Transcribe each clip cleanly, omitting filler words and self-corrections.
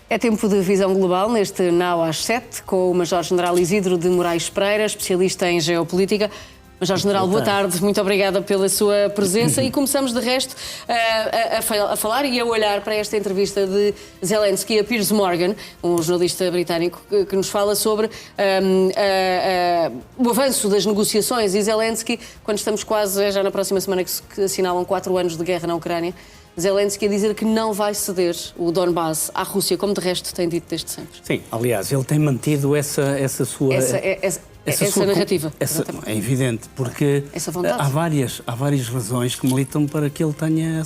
É tempo de visão global neste Now às 7, com o Major-General Isidro de Moraes Pereira, especialista em geopolítica. Major-General, boa tarde, muito obrigada pela sua presença e começamos de resto a falar e a olhar para esta entrevista de Zelensky a Piers Morgan, um jornalista britânico que nos fala sobre o avanço das negociações e Zelensky, quando estamos quase já na próxima semana que assinalam 4 anos de guerra na Ucrânia, Zelensky a dizer que não vai ceder o Donbass à Rússia, como de resto tem dito desde sempre. Sim, aliás, ele tem mantido essa sua... Essa narrativa. É evidente, porque há várias razões que militam para que ele tenha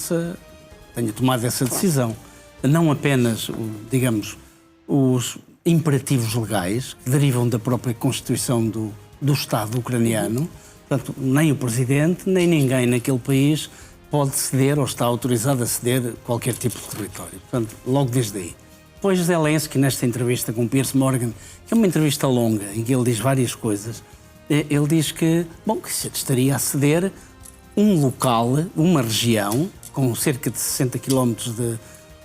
tomado essa decisão. Não apenas, digamos, os imperativos legais que derivam da própria Constituição do Estado ucraniano, portanto, nem o Presidente, nem ninguém naquele país pode ceder ou está autorizado a ceder qualquer tipo de território. Portanto, logo desde aí. Depois Zelensky, nesta entrevista com Piers Morgan, que é uma entrevista longa, em que ele diz várias coisas, ele diz que se estaria a ceder um local, uma região, com cerca de 60 km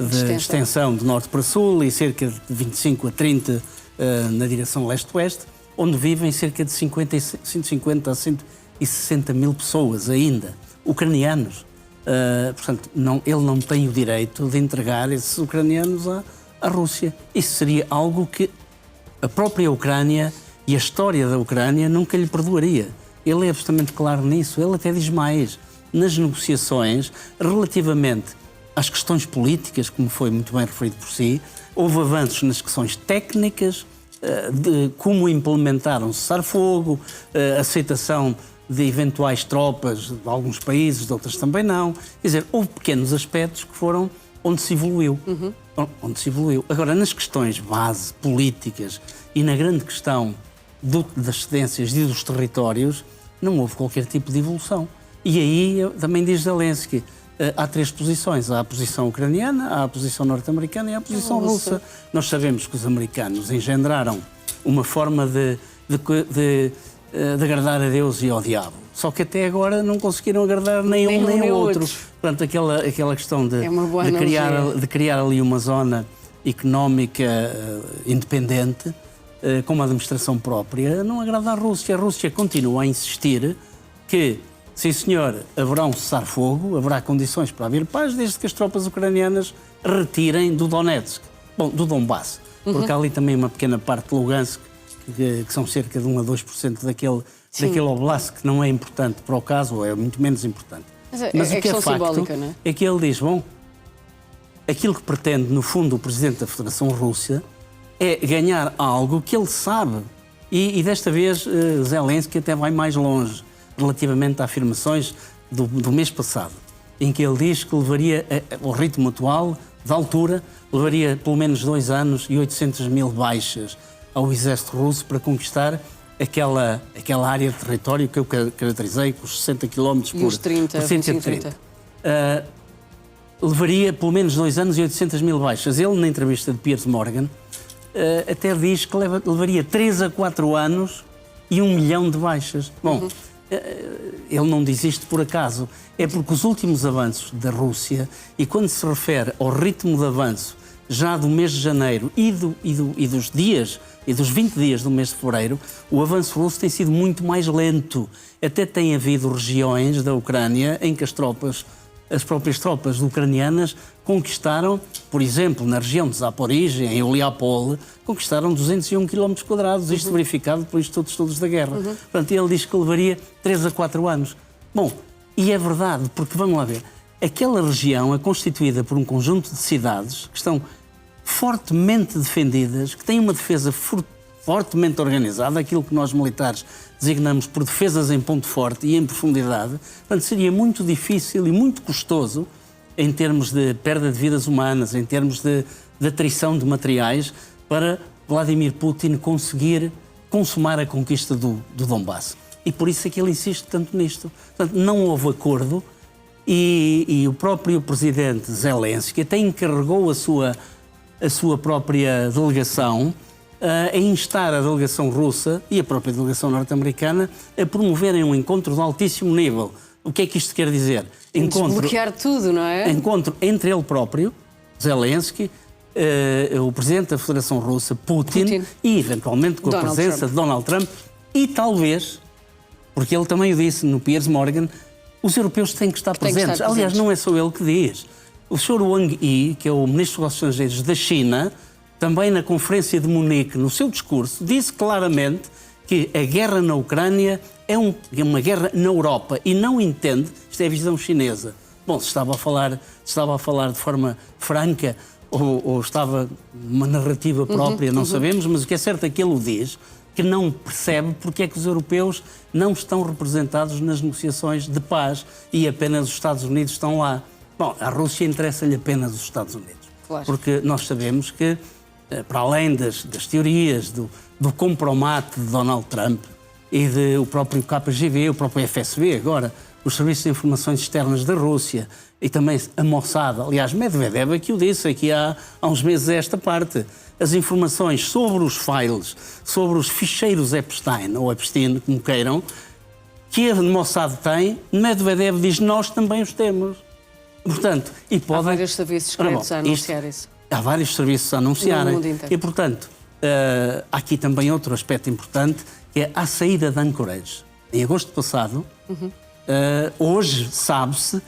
de extensão de norte para sul e cerca de 25 a 30 na direção leste-oeste, onde vivem cerca de 150 a 160 mil pessoas ainda, ucranianos. Portanto, ele não tem o direito de entregar esses ucranianos à Rússia. Isso seria algo que a própria Ucrânia e a história da Ucrânia nunca lhe perdoaria. Ele é absolutamente claro nisso. Ele até diz mais. Nas negociações, relativamente às questões políticas, como foi muito bem referido por si, houve avanços nas questões técnicas, de como implementar um cessar-fogo, aceitação de eventuais tropas de alguns países, de outras também não. Quer dizer, houve pequenos aspectos que foram onde se evoluiu. Onde se evoluiu. Agora, nas questões base, políticas e na grande questão das cedências e dos territórios, não houve qualquer tipo de evolução. E aí, também diz Zelensky, há 3 posições. Há a posição ucraniana, há a posição norte-americana e há a posição russa. Nós sabemos que os americanos engendraram uma forma de agradar a Deus e ao diabo. Só que até agora não conseguiram agradar nem um nem o outro. Portanto, aquela questão de criar ali uma zona económica independente, com uma administração própria, não agrada à Rússia. A Rússia continua a insistir que, sim senhor, haverá um cessar-fogo, haverá condições para haver paz, desde que as tropas ucranianas retirem do Donetsk, do Donbass, porque há ali também uma pequena parte de Lugansk, que são cerca de 1 a 2% daquele oblast, que não é importante para o caso, ou é muito menos importante. Mas o que é facto é que ele diz, aquilo que pretende, no fundo, o Presidente da Federação Russa é ganhar algo que ele sabe. E desta vez, Zelensky até vai mais longe, relativamente a afirmações do mês passado, em que ele diz que levaria, ao ritmo atual, da altura, levaria pelo menos 2 anos e 800 mil baixas ao exército russo para conquistar aquela área de território que eu caracterizei com os 60 km por 130. Levaria pelo menos 2 anos e 800 mil baixas. Ele, na entrevista de Piers Morgan, até diz que levaria 3 a 4 anos e 1 milhão de baixas. Ele não diz isto por acaso. É porque os últimos avanços da Rússia, e quando se refere ao ritmo de avanço já do mês de janeiro e dos dias e dos 20 dias do mês de fevereiro, o avanço russo tem sido muito mais lento. Até tem havido regiões da Ucrânia em que as próprias tropas ucranianas conquistaram, por exemplo, na região de Zaporizhia, em Oliapol, conquistaram 201 km², isto verificado por estudos da guerra. Portanto, ele diz que levaria 3 a 4 anos. E é verdade, porque vamos lá ver, aquela região é constituída por um conjunto de cidades que estão fortemente defendidas, que têm uma defesa fortemente organizada, aquilo que nós militares designamos por defesas em ponto forte e em profundidade. Portanto, seria muito difícil e muito custoso, em termos de perda de vidas humanas, em termos de atrição de materiais, para Vladimir Putin conseguir consumar a conquista do Donbass. E por isso é que ele insiste tanto nisto. Portanto, não houve acordo e o próprio presidente Zelensky até encarregou a sua própria delegação a instar a delegação russa e a própria delegação norte-americana a promoverem um encontro de altíssimo nível. O que é que isto quer dizer? Desbloquear tudo, não é? Encontro entre ele próprio, Zelensky, o presidente da Federação Russa, Putin, e eventualmente com a presença de Donald Trump e talvez, porque ele também o disse no Piers Morgan, os europeus têm que estar presentes. Aliás, não é só ele que diz. O Sr. Wang Yi, que é o ministro dos Negócios Estrangeiros da China, também na Conferência de Munique, no seu discurso, disse claramente que a guerra na Ucrânia é uma guerra na Europa e não entende, isto é a visão chinesa. Bom, se estava a falar de forma franca ou estava uma narrativa própria, não sabemos, mas o que é certo é que ele o diz, que não percebe porque é que os europeus não estão representados nas negociações de paz e apenas os Estados Unidos estão lá. Bom, à Rússia interessa-lhe apenas os Estados Unidos, claro. Porque nós sabemos que, para além das teorias do compromato de Donald Trump e o próprio KGB, o próprio FSB agora, os Serviços de Informações Externas da Rússia e também a Mossad, aliás, Medvedev aqui o disse, aqui há uns meses esta parte, as informações sobre os files, sobre os ficheiros Epstein, ou Epstein, como queiram, que a Mossad tem, Medvedev diz, nós também os temos. Portanto, há vários serviços secretos a anunciar isso. Há vários serviços a anunciarem. No mundo inteiro. E, portanto, há aqui também outro aspecto importante, que é a saída de Anchorage. Em agosto passado, hoje sabe-se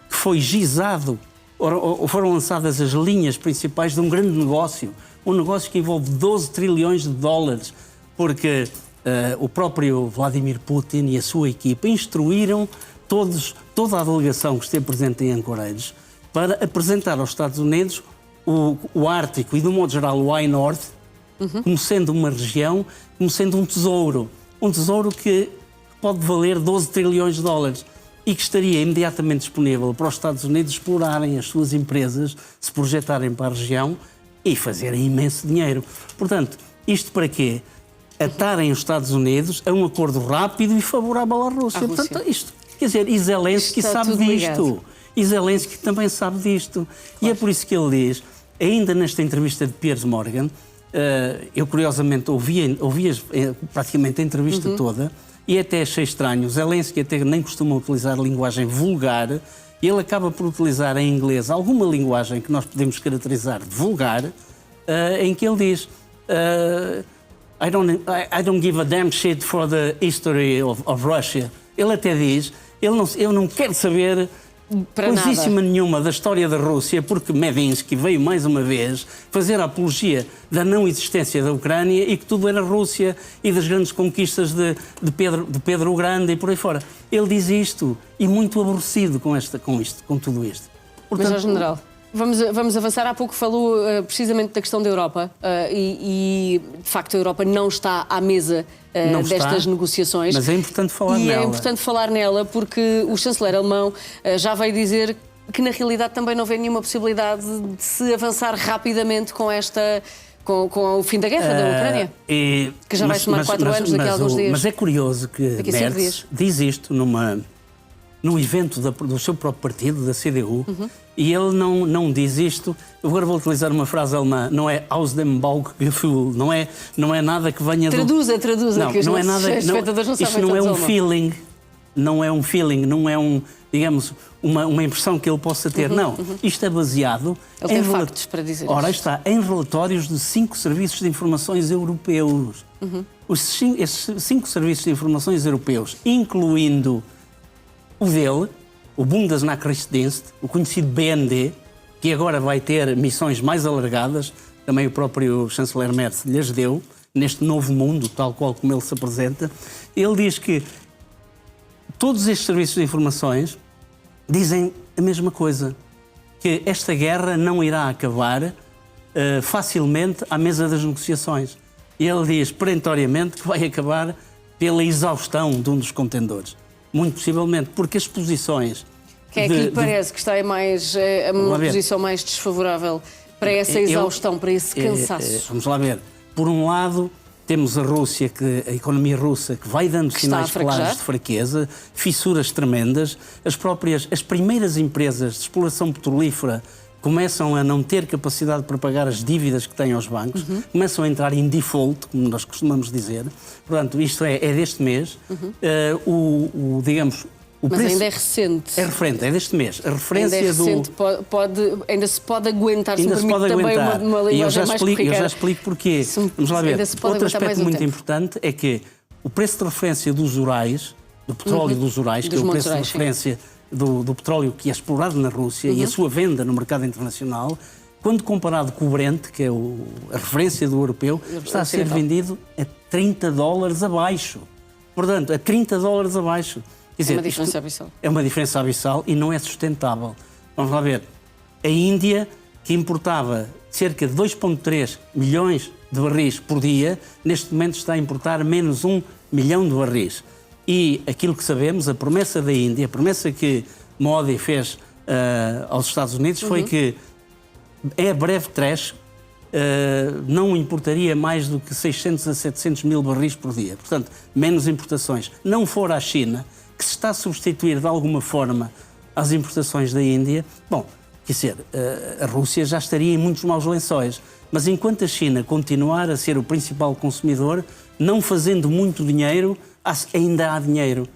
que foi gizado, ou foram lançadas as linhas principais de um grande negócio, um negócio que envolve 12 trilhões de dólares, porque o próprio Vladimir Putin e a sua equipa instruíram toda a delegação que esteve presente em Anchorage para apresentar aos Estados Unidos o Ártico e, de um modo geral, o High North, como sendo uma região, como sendo um tesouro que pode valer 12 trilhões de dólares e que estaria imediatamente disponível para os Estados Unidos explorarem as suas empresas, se projetarem para a região e fazerem imenso dinheiro. Portanto, isto para quê? Atarem os Estados Unidos a um acordo rápido e favorável à Rússia. Portanto, isto, quer dizer, e Zelensky sabe disto. E Zelensky também sabe disto. Claro. E é por isso que ele diz, ainda nesta entrevista de Piers Morgan, eu curiosamente ouvi praticamente a entrevista toda e até achei estranho. Zelensky até nem costuma utilizar linguagem vulgar e ele acaba por utilizar em inglês alguma linguagem que nós podemos caracterizar de vulgar, em que ele diz I don't give a damn shit for the history of Russia. Ele até diz, eu não quero saber coisíssima nenhuma da história da Rússia, porque Medinsky veio mais uma vez fazer a apologia da não existência da Ucrânia e que tudo era Rússia e das grandes conquistas de Pedro o Grande e por aí fora. Ele diz isto e muito aborrecido com tudo isto. Portanto, mas, General, vamos avançar. Há pouco falou precisamente da questão da Europa e de facto a Europa não está à mesa destas negociações. Mas é importante falar nela. E é importante falar nela porque o chanceler alemão já veio dizer que na realidade também não vê nenhuma possibilidade de se avançar rapidamente com o fim da guerra da Ucrânia, que já vai somar 4 anos daqui a alguns dias. Mas é curioso que Merz diz isto num evento do seu próprio partido, da CDU, e ele não diz isto. Eu agora vou utilizar uma frase alemã, não é aus dem Bauchgefühl, não é nada que venha Traduza, que os não é nada, espectadores não sabem. Isto não é um feeling, não é digamos, uma impressão que ele possa ter. Não, isto é baseado ele tem factos para dizer. Ora, está em relatórios de 5 serviços de informações europeus. Esses 5 serviços de informações europeus, incluindo o dele, o Bundesnachrichtendienst, o conhecido BND, que agora vai ter missões mais alargadas, também o próprio chanceler Merz lhes deu, neste novo mundo, tal qual como ele se apresenta. Ele diz que todos estes serviços de informações dizem a mesma coisa, que esta guerra não irá acabar facilmente à mesa das negociações. E ele diz perentoriamente que vai acabar pela exaustão de um dos contendores. Muito possivelmente, porque as posições... Quem é que lhe parece que está em uma posição mais desfavorável para essa exaustão, para esse cansaço? Vamos lá ver. Por um lado, temos a Rússia, a economia russa, que vai dando sinais claros de fraqueza, fissuras tremendas. As primeiras empresas de exploração petrolífera começam a não ter capacidade para pagar as dívidas que têm aos bancos, começam a entrar em default, como nós costumamos dizer. Portanto, isto é deste mês. Digamos, Mas ainda é recente. É referente, é deste mês. A referência ainda é recente, ainda se pode aguentar, se me permite também uma linguagem mais complicada. Eu já explico porquê. Vamos lá ver. Outro aspecto muito importante é que o preço de referência dos Urais, do petróleo dos Urais, que é o preço de referência do petróleo que é explorado na Rússia e a sua venda no mercado internacional, quando comparado com o Brent, que é a referência do europeu, está a ser vendido a $30 abaixo. Portanto, a $30 abaixo. Quer dizer, é uma diferença abissal. É uma diferença abissal e não é sustentável. Vamos lá ver. A Índia, que importava cerca de 2,3 milhões de barris por dia, neste momento está a importar menos 1 milhão de barris. E aquilo que sabemos, a promessa da Índia, a promessa que Modi fez aos Estados Unidos foi que a breve trecho não importaria mais do que 600 a 700 mil barris por dia. Portanto, menos importações. Não fora a China, que se está a substituir de alguma forma às importações da Índia, bom, quer dizer, a Rússia já estaria em muitos maus lençóis. Mas enquanto a China continuar a ser o principal consumidor, não fazendo muito dinheiro, ainda há dinheiro.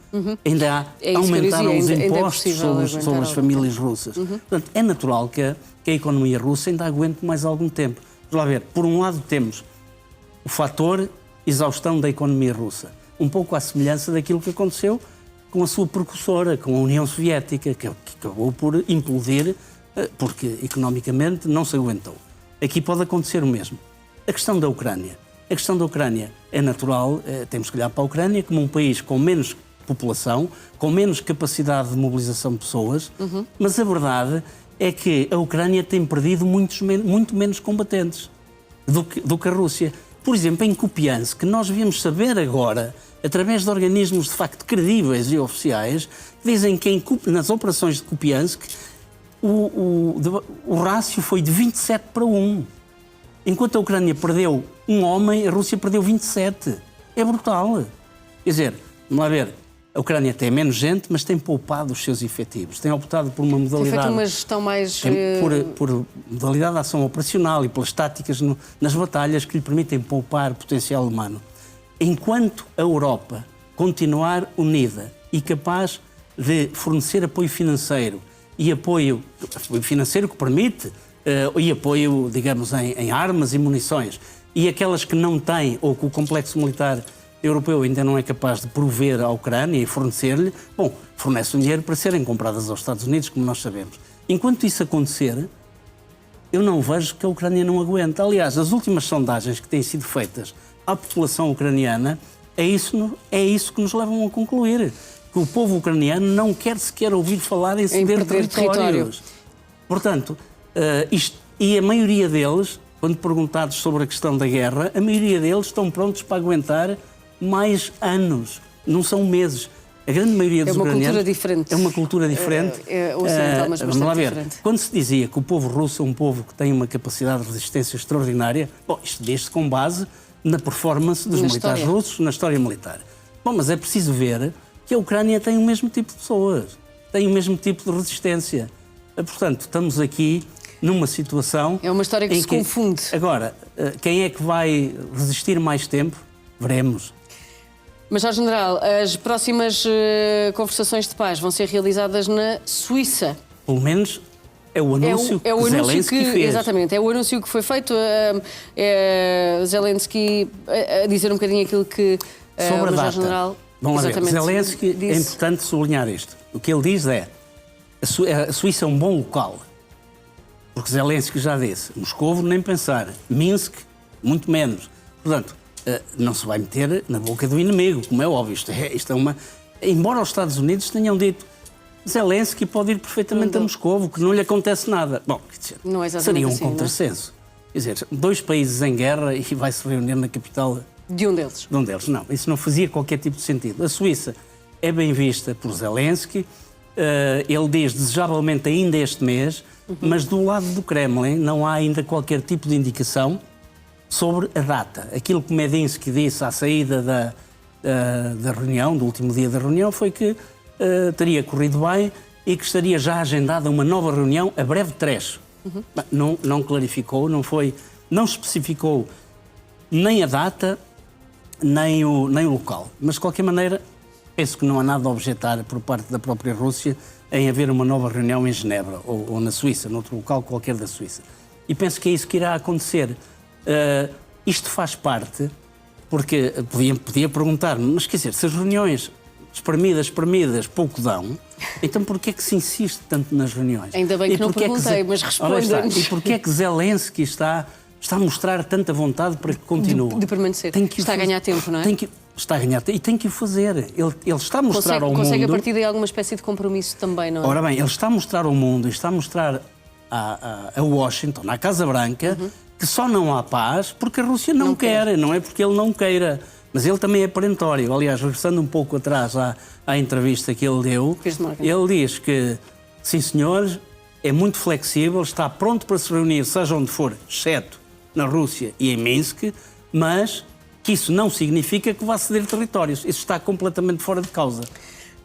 Ainda há aumentar os impostos sobre as famílias russas. Portanto, é natural que a economia russa ainda aguente mais algum tempo. Vamos lá ver, por um lado temos o fator exaustão da economia russa, um pouco à semelhança daquilo que aconteceu com a sua precursora, com a União Soviética, que acabou por implodir porque economicamente não se aguentou. Aqui pode acontecer o mesmo. A questão da Ucrânia. A questão da Ucrânia é natural, temos que olhar para a Ucrânia como um país com menos população, com menos capacidade de mobilização de pessoas, mas a verdade é que a Ucrânia tem perdido muito menos combatentes do que a Rússia. Por exemplo, em Kupiansk, que nós devíamos saber agora, através de organismos de facto credíveis e oficiais, que dizem que nas operações de Kupiansk o rácio foi de 27 para 1. Enquanto a Ucrânia perdeu um homem, a Rússia perdeu 27. É brutal. Quer dizer, vamos lá ver, a Ucrânia tem menos gente, mas tem poupado os seus efetivos. Tem optado por uma modalidade... Tem feito uma gestão mais... Por modalidade de ação operacional e pelas táticas nas batalhas que lhe permitem poupar potencial humano. Enquanto a Europa continuar unida e capaz de fornecer apoio financeiro e apoio financeiro que permite e apoio, digamos, em armas e munições, e aquelas que não têm ou que o complexo militar europeu ainda não é capaz de prover à Ucrânia e fornecer-lhe, bom, fornece o dinheiro para serem compradas aos Estados Unidos, como nós sabemos. Enquanto isso acontecer, eu não vejo que a Ucrânia não aguenta. Aliás, as últimas sondagens que têm sido feitas à população ucraniana, é isso que nos levam a concluir. Que o povo ucraniano não quer sequer ouvir falar em ceder territórios. Portanto, e a maioria deles, quando perguntados sobre a questão da guerra, a maioria deles estão prontos para aguentar mais anos, não são meses. A grande maioria dos ucranianos... É uma cultura diferente. É uma cultura diferente. Ocidental, mas vamos lá ver. Diferente. Quando se dizia que o povo russo é um povo que tem uma capacidade de resistência extraordinária, bom, isto diz-se com base na performance dos militares russos, na história militar. Bom, mas é preciso ver que a Ucrânia tem o mesmo tipo de pessoas, tem o mesmo tipo de resistência. Portanto, estamos aqui numa situação... É uma história que se confunde. Agora, quem é que vai resistir mais tempo? Veremos. Mas, Jorge General, as próximas conversações de paz vão ser realizadas na Suíça. Pelo menos é o anúncio que Zelensky fez. Exatamente, é o anúncio que foi feito. Zelensky a dizer um bocadinho aquilo que sobre o Jorge General... Vamos lá ver, Zelensky, disse... é importante sublinhar isto. O que ele diz é a Suíça é um bom local. Porque Zelensky já disse, Moscovo nem pensar, Minsk muito menos. Portanto, não se vai meter na boca do inimigo, como é óbvio. Isto é uma... Embora os Estados Unidos tenham dito Zelensky pode ir perfeitamente a Moscovo, que não lhe acontece nada. Bom, quer dizer, não é seria um assim, contrassenso. Quer dizer, dois países em guerra e vai-se reunir na capital... De um deles. De um deles, não. Isso não fazia qualquer tipo de sentido. A Suíça é bem vista por Zelensky, ele diz desejavelmente ainda este mês, mas do lado do Kremlin não há ainda qualquer tipo de indicação sobre a data. Aquilo que Medinsky disse à saída da reunião, do último dia da reunião, foi que teria corrido bem e que estaria já agendada uma nova reunião a breve trecho. Não clarificou, não especificou nem a data, nem o local. Mas, de qualquer maneira, penso que não há nada a objetar por parte da própria Rússia em haver uma nova reunião em Genebra ou na Suíça, noutro local qualquer da Suíça. E penso que é isso que irá acontecer. Isto faz parte, porque podia perguntar-me, mas quer dizer, se as reuniões espremidas, pouco dão, então porquê é que se insiste tanto nas reuniões? Ainda bem que não perguntei, mas responda-nos. E porquê é que Zelensky está a mostrar tanta vontade para que continue? De permanecer. Está a ganhar tempo, não é? Está a ganhar tempo e tem que o fazer. Ele está a mostrar ao mundo... Consegue a partir daí alguma espécie de compromisso também, não é? Ora bem, ele está a mostrar ao mundo e está a mostrar a Washington, à Casa Branca, que só não há paz porque a Rússia não quer, não é porque ele não queira. Mas ele também é perentório. Aliás, regressando um pouco atrás à entrevista que ele deu, ele diz que, sim senhores, é muito flexível, está pronto para se reunir, seja onde for, exceto na Rússia e em Minsk, mas que isso não significa que vá ceder territórios. Isso está completamente fora de causa.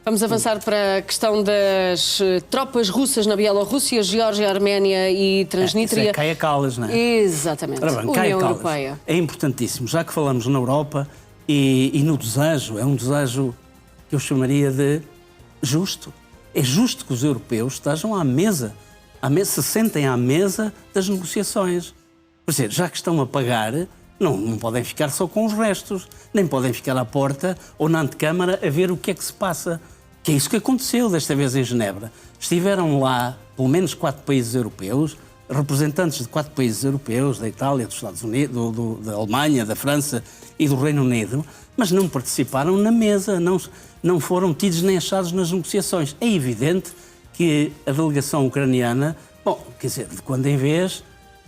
Vamos avançar para a questão das tropas russas na Bielorrússia, Geórgia, Arménia e Transnistria. Isso é Kaja Kallas, não é? Exatamente. Ora bem, União Europeia. É importantíssimo, já que falamos na Europa e no desejo, é um desejo que eu chamaria de justo. É justo que os europeus estejam à mesa, se sentem à mesa das negociações. Por exemplo, já que estão a pagar, não podem ficar só com os restos, nem podem ficar à porta ou na antecâmara a ver o que é que se passa. Que é isso que aconteceu desta vez em Genebra. Estiveram lá pelo menos 4 países europeus, representantes de 4 países europeus, da Itália, dos Estados Unidos, da Alemanha, da França e do Reino Unido, mas não participaram na mesa, não foram tidos nem achados nas negociações. É evidente que a delegação ucraniana, quer dizer, de quando em vez,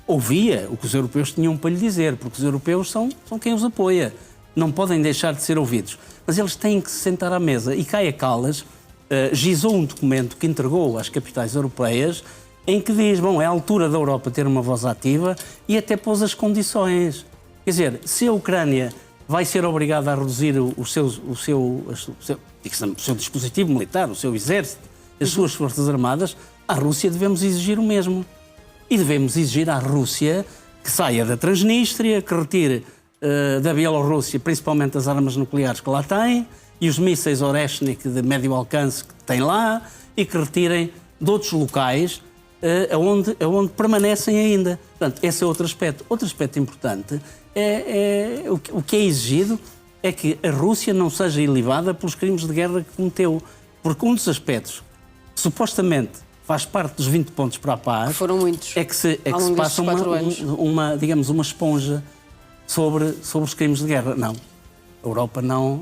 ouvia o que os europeus tinham para lhe dizer, porque os europeus são quem os apoia. Não podem deixar de ser ouvidos. Mas eles têm que se sentar à mesa. E Kaja Kallas gizou um documento que entregou às capitais europeias em que diz, é a altura da Europa ter uma voz ativa e até pôs as condições. Quer dizer, se a Ucrânia vai ser obrigada a reduzir o seu dispositivo militar, o seu exército, as suas forças armadas, à Rússia devemos exigir o mesmo. E devemos exigir à Rússia que saia da Transnistria, que retire da Bielorrússia principalmente as armas nucleares que lá tem e os mísseis Oreshnik de médio alcance que tem lá e que retirem de outros locais onde permanecem ainda. Portanto, esse é outro aspecto. Outro aspecto importante o que é exigido é que a Rússia não seja ilibada pelos crimes de guerra que cometeu. Porque um dos aspectos que supostamente faz parte dos 20 pontos para a paz, que foram muitos, é que se passa uma esponja sobre os crimes de guerra. Não. A Europa não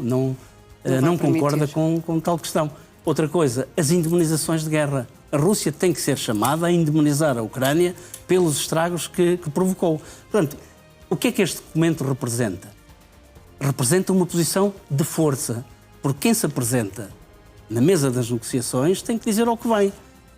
concorda com tal questão. Outra coisa, as indemnizações de guerra. A Rússia tem que ser chamada a indemnizar a Ucrânia pelos estragos que provocou. Portanto, o que é que este documento representa? Representa uma posição de força. Porque quem se apresenta na mesa das negociações tem que dizer ao que vai.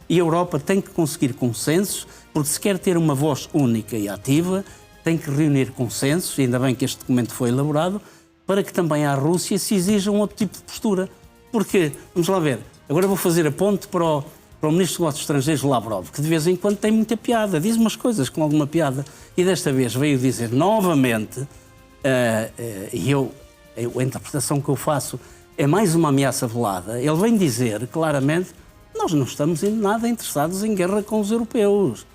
E a Europa tem que conseguir consensos, porque se quer ter uma voz única e ativa, tem que reunir consensos, e ainda bem que este documento foi elaborado, para que também à Rússia se exija um outro tipo de postura. Porque, vamos lá ver, agora vou fazer a ponte para o Ministro dos Negócios Estrangeiros Lavrov, que de vez em quando tem muita piada, diz umas coisas com alguma piada, e desta vez veio dizer novamente, e a interpretação que eu faço é mais uma ameaça velada, ele vem dizer claramente: nós não estamos nada interessados em guerra com os europeus.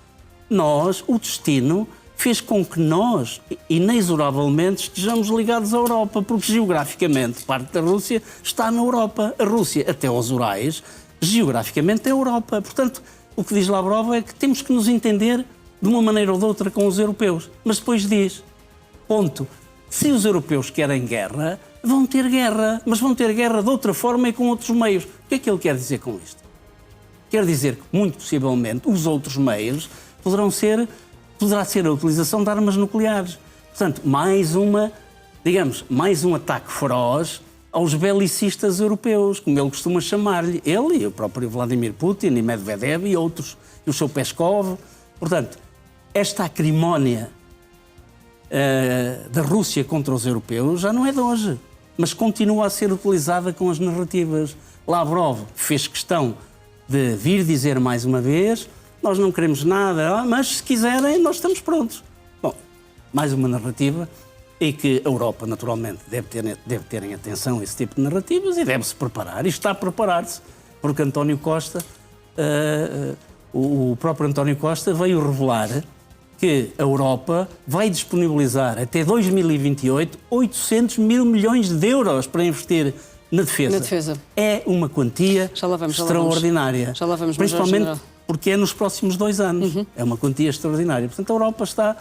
O destino fez com que nós, inexoravelmente, estejamos ligados à Europa, porque geograficamente parte da Rússia está na Europa. A Rússia, até aos Urais, geograficamente é a Europa. Portanto, o que diz Lavrov é que temos que nos entender de uma maneira ou de outra com os europeus. Mas depois diz, ponto, se os europeus querem guerra, vão ter guerra, mas vão ter guerra de outra forma e com outros meios. O que é que ele quer dizer com isto? Quer dizer que, muito possivelmente, os outros meios poderá ser a utilização de armas nucleares. Portanto, mais um ataque feroz aos belicistas europeus, como ele costuma chamar-lhe, ele e o próprio Vladimir Putin e Medvedev e outros, e o seu Peskov. Portanto, esta acrimónia da Rússia contra os europeus já não é de hoje, mas continua a ser utilizada com as narrativas. Lavrov fez questão de vir dizer mais uma vez: nós não queremos nada, mas se quiserem, nós estamos prontos. Bom, mais uma narrativa e que a Europa, naturalmente, deve ter em atenção esse tipo de narrativas e deve-se preparar, e está a preparar-se, porque António Costa, o próprio António Costa veio revelar que a Europa vai disponibilizar até 2028 800 mil milhões de euros para investir na defesa. É uma quantia extraordinária. Já lá vamos, principalmente porque é nos próximos 2 anos. É uma quantia extraordinária. Portanto, a Europa está,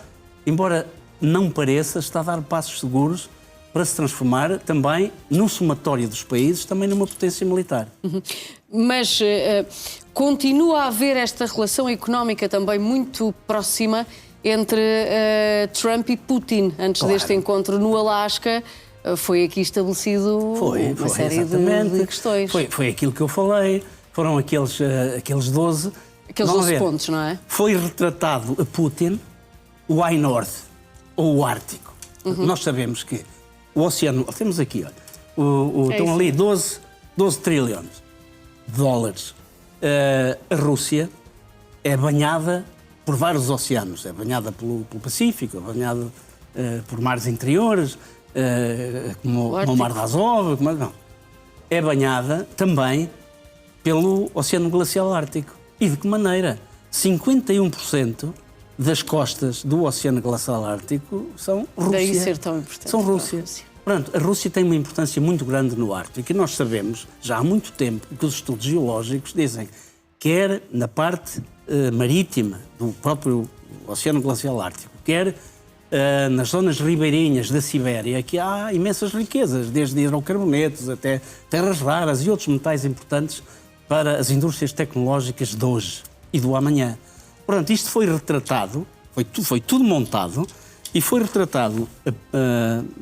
embora não pareça, está a dar passos seguros para se transformar também, no somatório dos países, também numa potência militar. Mas continua a haver esta relação económica também muito próxima entre Trump e Putin. Antes deste encontro no Alasca, foi aqui estabelecido uma série de questões. Foi aquilo que eu falei, foram aqueles 12... Aqueles 12 pontos, não é? Foi retratado a Putin o High North, ou o Ártico. Nós sabemos que o oceano... Temos aqui, olha, estão ali 12 trilhões de dólares. A Rússia é banhada por vários oceanos. É banhada pelo Pacífico, é banhada por mares interiores, como o Mar de Azov. Não. É banhada também pelo Oceano Glacial Ártico. E de que maneira? 51% das costas do Oceano Glacial Ártico são Rússia. Daí ser tão importante. São Rússia. Pronto, a Rússia tem uma importância muito grande no Ártico e nós sabemos, já há muito tempo, que os estudos geológicos dizem, quer na parte marítima do próprio Oceano Glacial Ártico, quer nas zonas ribeirinhas da Sibéria, que há imensas riquezas, desde hidrocarbonetos até terras raras e outros metais importantes para as indústrias tecnológicas de hoje e do amanhã. Portanto, isto foi retratado, foi tudo montado e foi retratado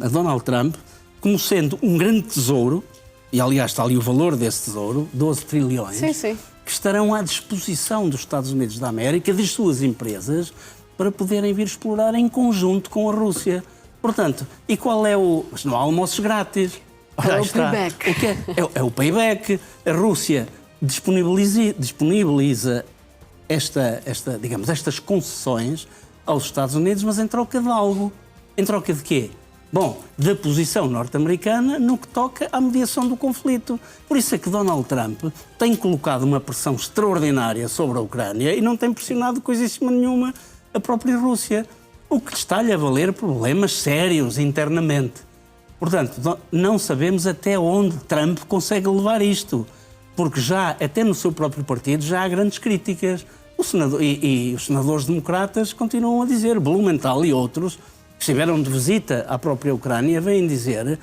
a Donald Trump como sendo um grande tesouro, e aliás está ali o valor desse tesouro, 12 trilhões, que estarão à disposição dos Estados Unidos da América, das suas empresas, para poderem vir explorar em conjunto com a Rússia. Portanto, e qual é o... Mas não há almoços grátis. É o payback. O que é o payback. A Rússia disponibiliza estas concessões aos Estados Unidos, mas em troca de algo. Em troca de quê? Bom, da posição norte-americana no que toca à mediação do conflito. Por isso é que Donald Trump tem colocado uma pressão extraordinária sobre a Ucrânia e não tem pressionado coisíssima nenhuma a própria Rússia, o que está-lhe a valer problemas sérios internamente. Portanto, não sabemos até onde Trump consegue levar isto, porque já, até no seu próprio partido, já há grandes críticas. Os senadores democratas continuam a dizer, Blumenthal e outros, que estiveram de visita à própria Ucrânia, vêm dizer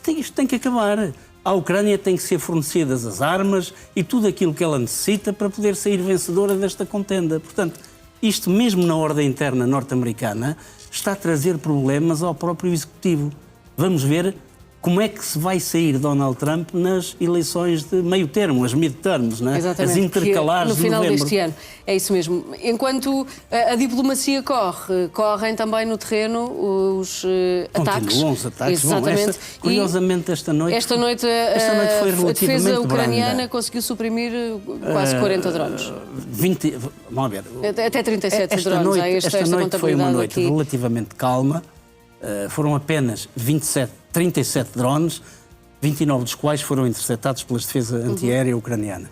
que isto tem que acabar. À Ucrânia têm que ser fornecidas as armas e tudo aquilo que ela necessita para poder sair vencedora desta contenda. Portanto, isto mesmo na ordem interna norte-americana está a trazer problemas ao próprio Executivo. Vamos ver como é que se vai sair Donald Trump nas eleições de meio termo, as midterms, não é? Exatamente, as intercalares no final de novembro. deste ano. É isso mesmo. Enquanto a diplomacia correm também no terreno os ataques. Continuam os ataques. Exatamente. Bom, curiosamente, esta noite foi relativamente a defesa ucraniana branda. conseguiu suprimir quase 40 drones. 20, vamos ver. Até 37 drones. Esta noite foi uma noite relativamente calma. Foram apenas 37 drones, 29 dos quais foram interceptados pela defesa antiaérea ucraniana.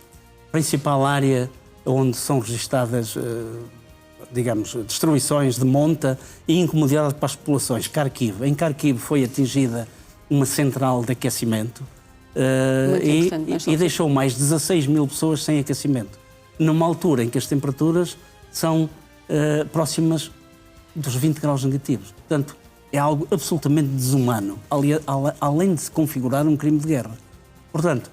A principal área onde são registadas, destruições de monta e incomodidade para as populações, Kharkiv. Em Kharkiv foi atingida uma central de aquecimento e deixou mais de 16 mil pessoas sem aquecimento, numa altura em que as temperaturas são próximas dos 20 graus negativos. Portanto, é algo absolutamente desumano, além de se configurar um crime de guerra. Portanto,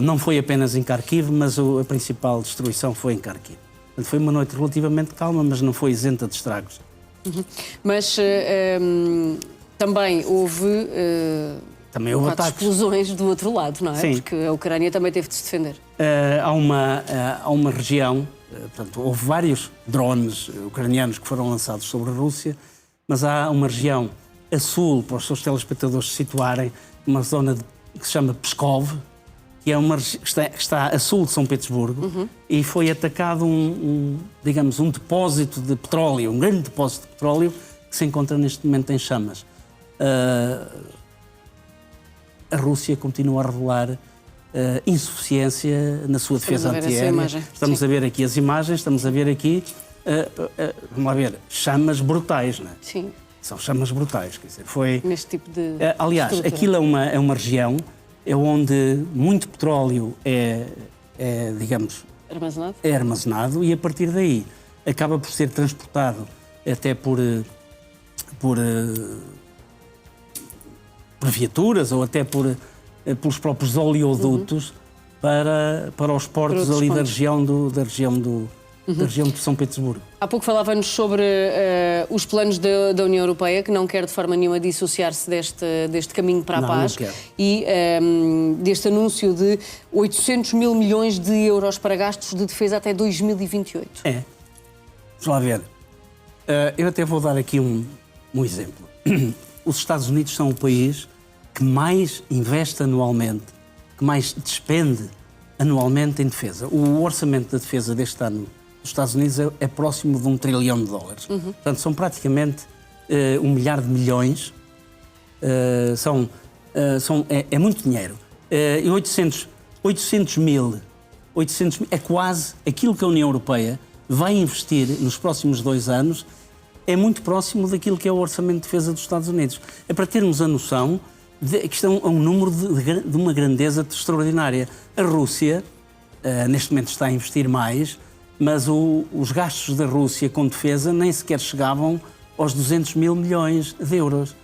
não foi apenas em Kharkiv, mas a principal destruição foi em Kharkiv. Portanto, foi uma noite relativamente calma, mas não foi isenta de estragos. Mas também houve ataques. Explosões do outro lado, não é? Sim. Porque a Ucrânia também teve de se defender. Há uma região, portanto, houve vários drones ucranianos que foram lançados sobre a Rússia, mas há uma região a sul, para os seus telespectadores se situarem, uma zona que se chama Pskov, que está a sul de São Petersburgo, e foi atacado um depósito de petróleo, um grande depósito de petróleo, que que se encontra neste momento em chamas. A Rússia continua a revelar insuficiência na sua defesa antiaérea. Estamos a ver aqui as imagens, estamos a ver aqui, vamos lá ver, chamas brutais, não é? Sim. São chamas brutais, quer dizer, foi... Neste tipo de... aliás, aquilo é uma região onde muito petróleo digamos... Armazenado? É armazenado e a partir daí acaba por ser transportado até por viaturas ou até pelos próprios oleodutos para os portos ali da região de São Petersburgo. Há pouco falava-nos sobre os planos da União Europeia, que não quer de forma nenhuma dissociar-se deste caminho para a paz, e deste anúncio de 800 mil milhões de euros para gastos de defesa até 2028. Vamos lá ver. Eu até vou dar aqui um exemplo. Os Estados Unidos são o país que mais investe anualmente, que mais despende anualmente em defesa. O orçamento da defesa deste ano dos Estados Unidos é próximo de $1 trilhão. Portanto, são praticamente 1 milhar de milhões. É muito dinheiro. E 800 mil é quase aquilo que a União Europeia vai investir nos próximos 2 anos, é muito próximo daquilo que é o orçamento de defesa dos Estados Unidos. É para termos a noção que isto é um número de uma grandeza extraordinária. A Rússia, neste momento, está a investir mais, mas os gastos da Rússia com defesa nem sequer chegavam aos 200 mil milhões de euros.